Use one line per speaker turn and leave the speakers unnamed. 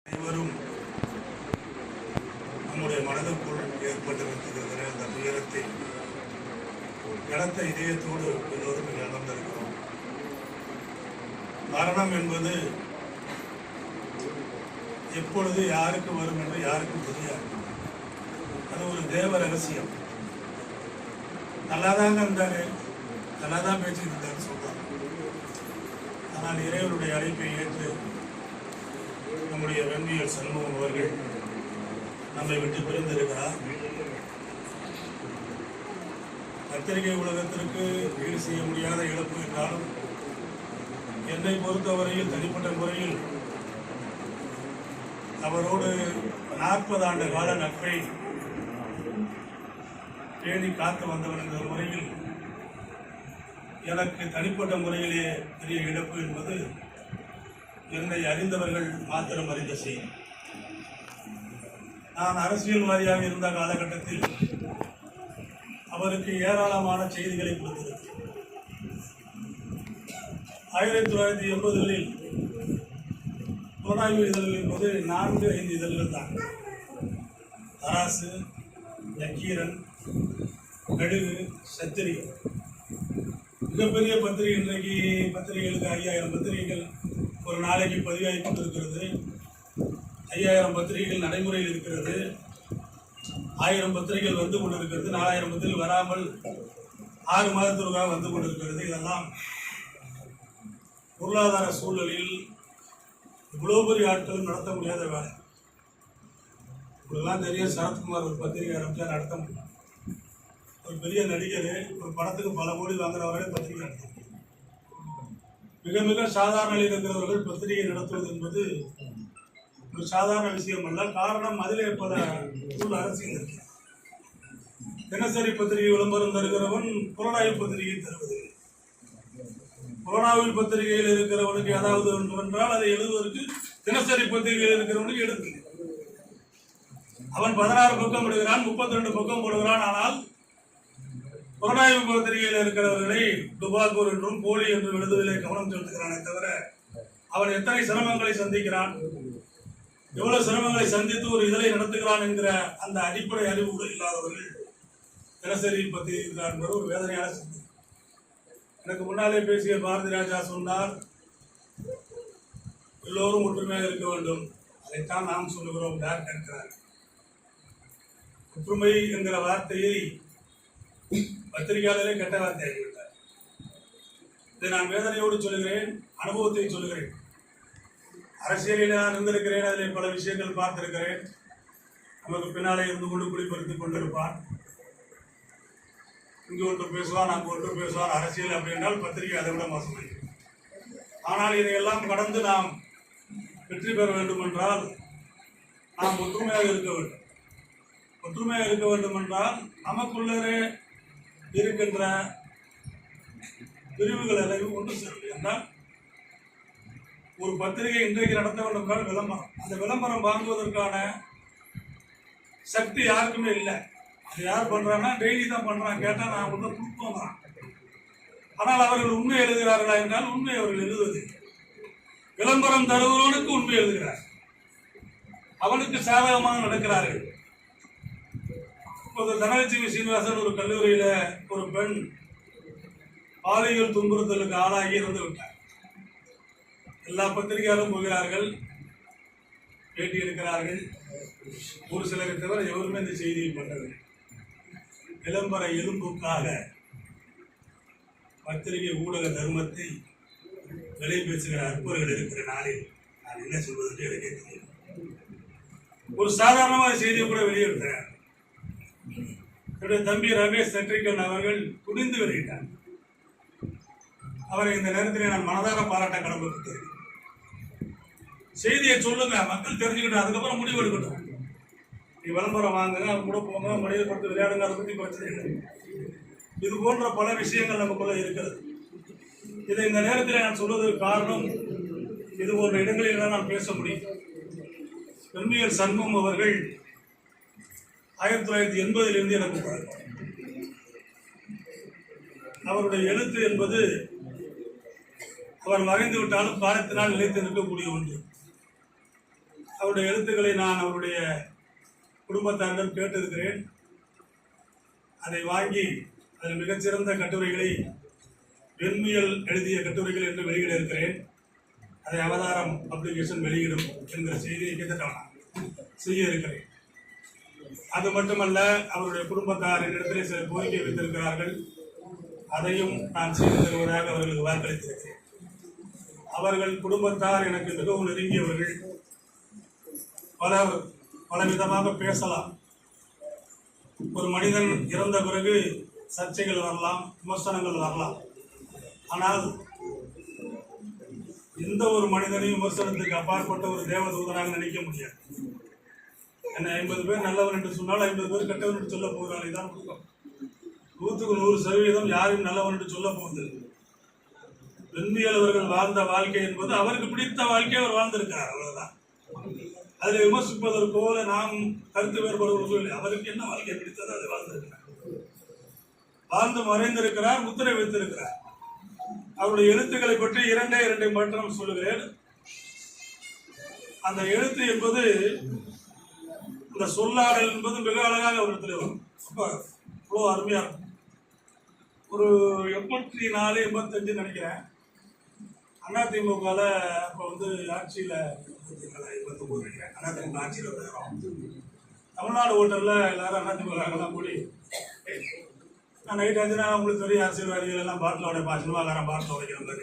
அனைவரும் நம்முடைய மனதுக்குள் ஏற்பட்டிருக்கிற அந்த துயரத்தை இடத்த இதயத்தோடு எல்லோரும் இழந்திருக்கிறோம். மரணம் என்பது எப்பொழுது யாருக்கு வரும் என்று யாருக்கும் தெரியாது. அது ஒரு தேவ ரகசியம். நல்லாதாங்க இருந்தாரு, நல்லாதான் பேசிட்டு இருந்தாரு சொல்றாங்க. ஆனால் இறைவனுடைய அழைப்பை ஏற்று நம்முடைய வெண்மையல் சண்முகம் அவர்கள் நம்மை விட்டு பிரிந்திருக்கிறார். பத்திரிகை உலகத்திற்கு ஈடு செய்ய முடியாத இழப்பு என்றாலும் என்னை பொறுத்தவரையில் தனிப்பட்ட முறையில் அவரோடு 40 ஆண்டு கால நட்பை பேணி காத்து வந்தவன் என்ற முறையில் எனக்கு தனிப்பட்ட முறையிலே பெரிய இழப்பு என்பது என்னை அறிந்தவர்கள் மாத்திரம் அறிந்த செய்தி. நான் அரசியல்வாதியாக இருந்த காலகட்டத்தில் அவருக்கு ஏராளமான செய்திகளை கொடுத்திருக்கிறேன். 1980களில் புலனாய்வு இதழ்கள் என்பது 4-5 இதழ்கள் தான். தராசு, நக்கீரன், கடுகு, சத்திரிகை, மிகப்பெரிய பத்திரிகை. இன்றைக்கு பத்திரிகைகளுக்கு 5000 பத்திரிகைகள் ஒரு நாளைக்கு பதிவாகி கொண்டிருக்கிறது. 5000 பத்திரிகைகள் நடைமுறையில் இருக்கிறது. 1000 பத்திரிகைகள் வந்து கொண்டிருக்கிறது. 4000 பத்திரிகைகள் வராமல் 6 மாதத்திற்காக வந்து கொண்டிருக்கிறது. இதெல்லாம் பொருளாதார சூழலில் இவ்வளவு பெரிய ஆட்களும் நடத்த முடியாத வேலை. இப்படிலாம் தெரியும். சரத்குமார் ஒரு பத்திரிகை ஆரம்பிச்சா நடத்த முடியும். ஒரு பெரிய நடிகர் ஒரு படத்துக்கு பல கோடி வாங்குறவர்களே பத்திரிகை நடத்த முடியும். மிக மிக சாதாரண நிலையில் இருக்கிறவர்கள் பத்திரிகை நடத்துவது என்பது ஒரு சாதாரண விஷயம் அல்ல. காரணம், அதிலே பல உள்ள அரசியல் இருக்கு. தினசரி பத்திரிகை விளம்பரம் தருகிறவன் புலனாய்வு பத்திரிகை தருவதில்லை. புலனாய்வு பத்திரிகையில் இருக்கிறவனுக்கு ஏதாவது ஒன்று என்றால் அதை எழுதுவதற்கு தினசரி பத்திரிகையில் இருக்கிறவனுக்கு எழுதுஇல்லை. அவன் 16 பக்கம் விடுகிறான், 32 பக்கம் போடுகிறான். ஆனால் புலனாய்வு பத்திரிகையில் இருக்கிறவர்களை துபாக்கூர் என்றும் போலி என்றும் எழுதுவதிலே கவனம் செலுத்துகிறானே தவிர அவன் எத்தனை சிரமங்களை சந்திக்கிறான், எவ்வளவு சிரமங்களை சந்தித்து ஒரு இதழை நடத்துகிறான் என்கிற அந்த அடிப்படை அறிவு கூட இல்லாதவர்கள் தினசரி பத்திரிகை என்பது ஒரு வேதனையான சிந்தை. எனக்கு முன்னாலே பேசிய பாரதி ராஜா சொன்னார், எல்லோரும் ஒற்றுமையாக இருக்க வேண்டும். அதைத்தான் நாம் சொல்லுகிறோம். யார் கேட்கிறார்? ஒற்றுமை என்கிற வார்த்தையை பத்திரிகையாளரே கெட்ட வார்த்தை ஆகிவிட்டார். இதை நான் வேதனையோடு சொல்லுகிறேன், அனுபவத்தை சொல்லுகிறேன். அரசியலில் நான் இருந்திருக்கிறேன், அதில் பல விஷயங்கள் பார்த்திருக்கிறேன். நமக்கு பின்னாலே இருந்து கொண்டு குடிபடுத்திக் கொண்டிருப்பான். இங்கு ஒன்று பேசுவான், அங்கு ஒன்று பேசுவான். அரசியல் அப்படி என்றால் பத்திரிகை அதை விட மோசமாகிறது. ஆனால் இதையெல்லாம் கடந்து நாம் வெற்றி பெற வேண்டும் என்றால் நாம் ஒற்றுமையாக இருக்க வேண்டும். ஒற்றுமையாக இருக்க வேண்டும் என்றால் நமக்குள்ளே இருக்கின்ற பிரிவுகள் எல்லாம் ஒன்று சேரும். என்றால் ஒரு பத்திரிகை இன்றைக்கு நடத்த வேண்டும் என்றால் விளம்பரம். அந்த விளம்பரம் வாங்குவதற்கான சக்தி யாருக்குமே இல்லை. அது யார் பண்றாங்கன்னா டெய்லி தான் பண்றான். கேட்டால் நான் ஒன்று கொடுப்போம். ஆனால் அவர்கள் உண்மை எழுதுகிறார்களா என்றால் உண்மை அவர்கள் எழுதுவது. விளம்பரம் தருவவனுக்கு உண்மை எழுதுகிறார், அவனுக்கு சாதகமாக நடக்கிறார்கள். இப்போது தனலட்சுமி சீனிவாசன் ஒரு கல்லூரியில ஒரு பெண் பாலியல் துன்புறுத்தலுக்கு ஆளாகி இறந்து விட்டார். எல்லா பத்திரிகையாளரும் போகிறார்கள், பேட்டி எடுக்கிறார்கள். ஒரு சிலரை தவிர எவருமே இந்த செய்தியை பண்ணவில்லை. விளம்பர எலும்புக்காக பத்திரிகை ஊடக தர்மத்தை விலை பேசுகிற அற்பர்கள் இருக்கிற நாளில் நான் என்ன சொல்வதற்கு எனக்கே தெரியும். ஒரு சாதாரணமான செய்தியை கூட வெளியிட்டார். என்னுடைய தம்பி ரமேஷ் சட்ரிகன் அவர்கள் துணிந்து வெளியிட்டார். அவரை இந்த நேரத்தில் நான் மனதார பாராட்ட கடமைப்பட்டேன். செய்தியை சொல்லுங்க, மக்கள் தெரிஞ்சுக்கிட்டு அதுக்கப்புறம் முடிவு எடுக்கட்டும். நீ விளம்பரம் வாங்குங்க, அது கூட போங்க, மனித கொடுத்து விளையாடுங்க, அதை பற்றி பிரச்சனை இல்லை. இது போன்ற பல விஷயங்கள் நமக்குள்ள இருக்கிறது. இதை இந்த நேரத்தில் நான் சொல்வதற்கு காரணம், இது போன்ற இடங்களில் தான் நான் பேச முடியும். வெண்மையல் சண்முகம் அவர்கள் 1980 எனக்கு பழக்கம். அவருடைய எழுத்து என்பது அவர் மறைந்து விட்டாலும் காலத்தினால் நிலைத்து நிற்கக்கூடிய ஒன்று. அவருடைய எழுத்துக்களை நான் அவருடைய குடும்பத்தாரிடம் கேட்டிருக்கிறேன். அதை வாங்கி அதில் மிகச்சிறந்த கட்டுரைகளை வெண்மையல் எழுதிய கட்டுரைகள் என்று வெளியிட இருக்கிறேன். அதை அவதாரம் பப்ளிகேஷன் வெளியிடும் என்கிற செய்தியை கிட்டத்தட்ட செய்ய இருக்கிறேன். அது மட்டுமல்ல, அவருடைய குடும்பத்தார் என்னிடத்திலே சில கோரிக்கை வைத்திருக்கிறார்கள். அதையும் நான் செய்து தருவதாக அவர்களுக்கு வாக்களித்திருக்கிறேன். அவர்கள் குடும்பத்தார் எனக்கு மிகவும் நெருங்கியவர்கள். பலவிதமாக பேசலாம். ஒரு மனிதன் இறந்த பிறகு சர்ச்சைகள் வரலாம், விமர்சனங்கள் வரலாம். ஆனால் எந்த ஒரு மனிதனையும் விமர்சனத்துக்கு அப்பாற்பட்ட ஒரு தேவதூதனாக நினைக்க முடியாது. என்ன 50 பேர் நல்லவன் என்று சொன்னால் 50 பேர் கெட்டவன் என்று சொல்ல போகிறார். இதான் குடும்பம். 100க்கு 100% யாரும் நல்லவன் என்று சொல்ல போவது. வெண்மையல் அவர்கள் வாழ்ந்த வாழ்க்கை என்பது அவருக்கு பிடித்த வாழ்க்கையை அவர் வாழ்ந்திருக்கிறார், அவ்வளவுதான். அதில் விமர்சிப்பதற்கு போல நாம் கருத்து வேறுபாடு இல்லை. அவருக்கு என்ன வாழ்க்கை பிடித்தது அதை வாழ்ந்திருக்கிறார், வாழ்ந்து மறைந்திருக்கிறார், முத்திரை வைத்திருக்கிறார். அவருடைய எழுத்துக்களை பற்றி இரண்டை மாற்றம் சொல்லுகிறேன். அந்த எழுத்து என்பது, இந்த சொல்லாடல் என்பது மிக அழகாக ஒரு இடத்துல வரும். அவ்வளோ அருமையா இருக்கும். ஒரு 84, 85 நினைக்கிறேன். அதிமுகவில் அப்போ வந்து ஆட்சியில் 89 நினைக்கிறேன். அதிமுக ஆட்சியில் இருக்கிறோம். தமிழ்நாடு ஓட்டரில் எல்லாரும் அதிமுகலாம் கூடி நைட் ஆச்சுன்னா உங்களுக்கு தெரியும், அரசியல்வாதிகள் எல்லாம் பாட்டில் உடைப்பா, சினிமாக்காரன் பாட்டில் உடைக்கிற மாதிரி